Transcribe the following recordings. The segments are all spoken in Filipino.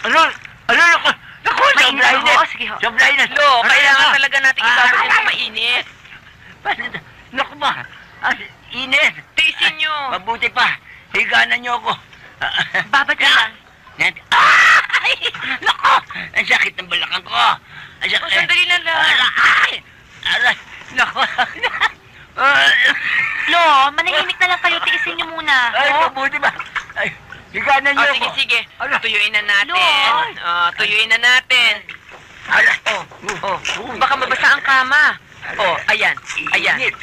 Ano? Naku! Naku! Sobra Mainit init! ako. Sige ho. Sobra init! Lo, kailangan talaga natin isabot yung sa mainit. Naku ba? Init! Tiisin nyo. Mabuti pa. Higanan niyo ako. Babad ka lang. Ay! Naku! Ang sakit ng balakang ko. Ang sakit. Sandali na lang. Aray! Aray! Naku! Lo, manahimik na lang kayo. Tiisin niyo muna. Ay, mabuti ba? Ay, higanan niyo ako. Sige. Ano? Tuyuin na natin. Lo. Tuyuin na natin. Aray! Baka mabasa ang kama. Ayan. Ayan. Init.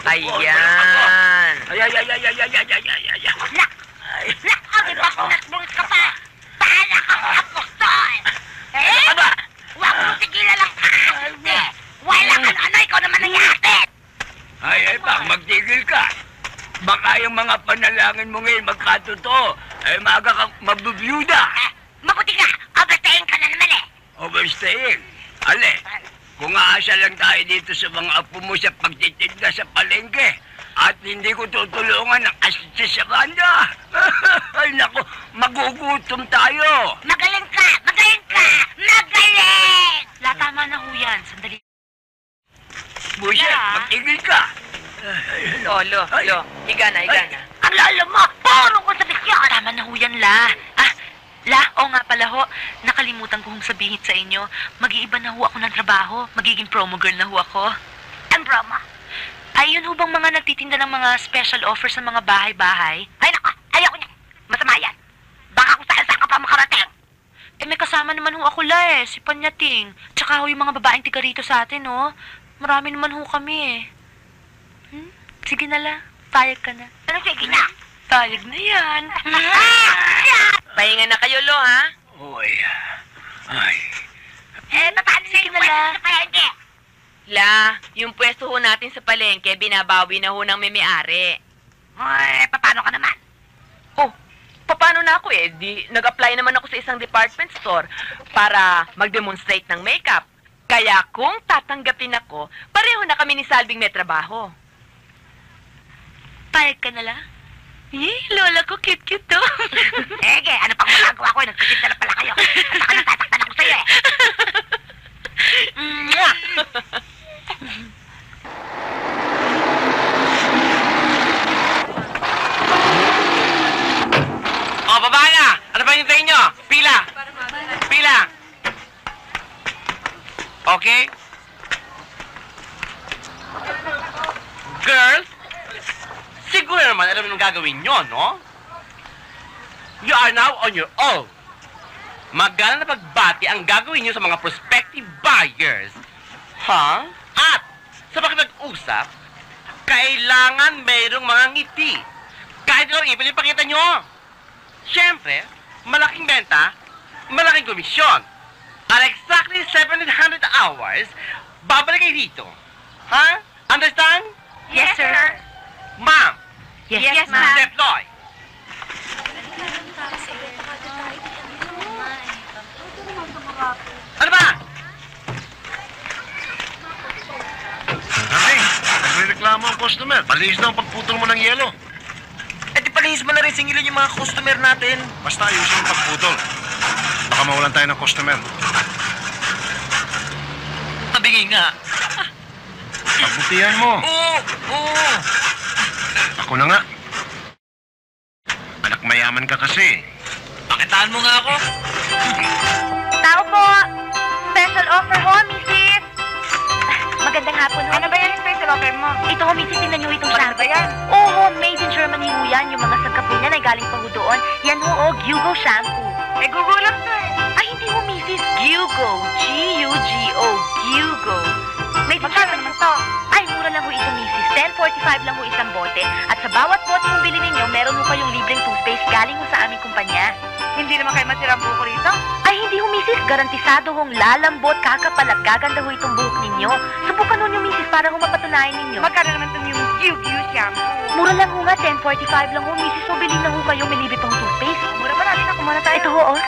Ayan. Ay. Di ba kung nasbungit ka pa? Pahala kang apostol! Ano ba? Huwag mo tigilan lang kakasinte! Wala ka na ano, ikaw naman ang yahatid! Ay, bak, magtigil ka. Baka yung mga panalangin mo ngayon magkatotoo. Ay, maaga kang mabubiyuda. Mabuti nga! Overstaying ka na naman eh! Overstaying. Ale, kung aasa lang tayo dito sa mga apo mo sa pagtitinda sa palengke, at hindi ko tutulungan ng asitsa sa banda. Ay, naku, magugutom tayo. Magaling ka! Magaling ka! Magaling! Tama na ho yan. Sandali. Buset, La. magtigil ka. Lo. Higa na. Ang lalo mo! Puro ko sa bisyon! Tama na ho yan, La. Oo nga pala ho. Nakalimutan ko hong sabihin sa inyo. Mag-iiba na ho ako ng trabaho. Magiging promo girl na ho ako. Ang promo? Ay, yun ho bang mga nagtitinda ng mga special offer sa mga bahay-bahay? Ay, naku! Ayoko niya! Masama yan! Baka kung saan ka pa makarating! May kasama naman ho ako, La, si Panyating. Tsaka ho yung mga babaeng tiga rito sa atin, oh. Marami naman ho kami, Sige na, La. Payag ka na. Ano sige na? Payag na yan. Pahinga na kayo, Lo, ha? Uy. Ay. Paano sige na, La? La, yung pwesto ho natin sa palengke, binabawi na ho ng may-ari. Paano ka naman? Paano na ako eh? Nag-apply naman ako sa isang department store para mag-demonstrate ng makeup. Kaya kung tatanggapin ako, pareho na kami ni Salving may trabaho. Payag ka na, La? Lola ko, cute-cute to. Ano pang magagawa ko? Nagsisinta na pala kayo. At saka natataktan ako sa'yo, Baba na! Ano ba yung nyo? Pila! Okay? Girls, siguro naman alam mo gagawin nyo, no? You are now on your own. Magana na pagbati ang gagawin nyo sa mga prospective buyers. At sa pakipag-usap, kailangan mayroong mga ngiti. Kahit ano ipil yung pakita nyo. Siyempre, malaking benta, malaking komisyon. At exactly 700 hours, babalik kayo dito. Understand? Yes, sir. Ma'am, Yes, ma'am. deploy. Ano ba? Darling, nagre-reklamo ang customer. Palihis daw ang pagputol mo ng yelo. Di palihis mo na rin singilin yung mga customer natin. Basta ayusin ang pagputol. Baka mawalan tayo ng customer. Tabingi nga. Pagbutihan mo. Oo. Ako na nga. Anak mayaman ka kasi. Pakitaan mo nga ako. Tao po! Special offer ho, Mrs. Magandang hapon ho. Ano ba yan yung special offer mo? Ito ho, Mrs. Tingnan niyo itong shampoo. Ano ba yan? Oo, made in Germany ho yan. Yung mga sagkap niyan ay galing pa ho doon. Yan ho, Gugo shampoo. Gugo lang to eh. Ay, hindi ho, Mrs. Gugo. G-U-G-O. Gugo. Magkano naman to? Ay, mura lang ho ito, Mrs. 10.45 lang ho isang bote. At sa bawat bote yung bili ninyo, meron ho kayong libreng toothpaste galing ho sa aming kumpanya. Hindi naman kayo masira ang buhok rito? Ay, hindi ho, Mrs. Garantisado hong lalambot, kakapal at gaganda ho itong buhok ninyo. Subukan ho niyo, Mrs. para ho mapatunayan ninyo. Magkano naman itong yung Gugo shampoo? Mura lang ho nga, 10.45 lang ho, Mrs. So, bilhin na ho kayo, may libre pang toothpaste. Mura pa natin ako, muna tayo. Ito ho, oh.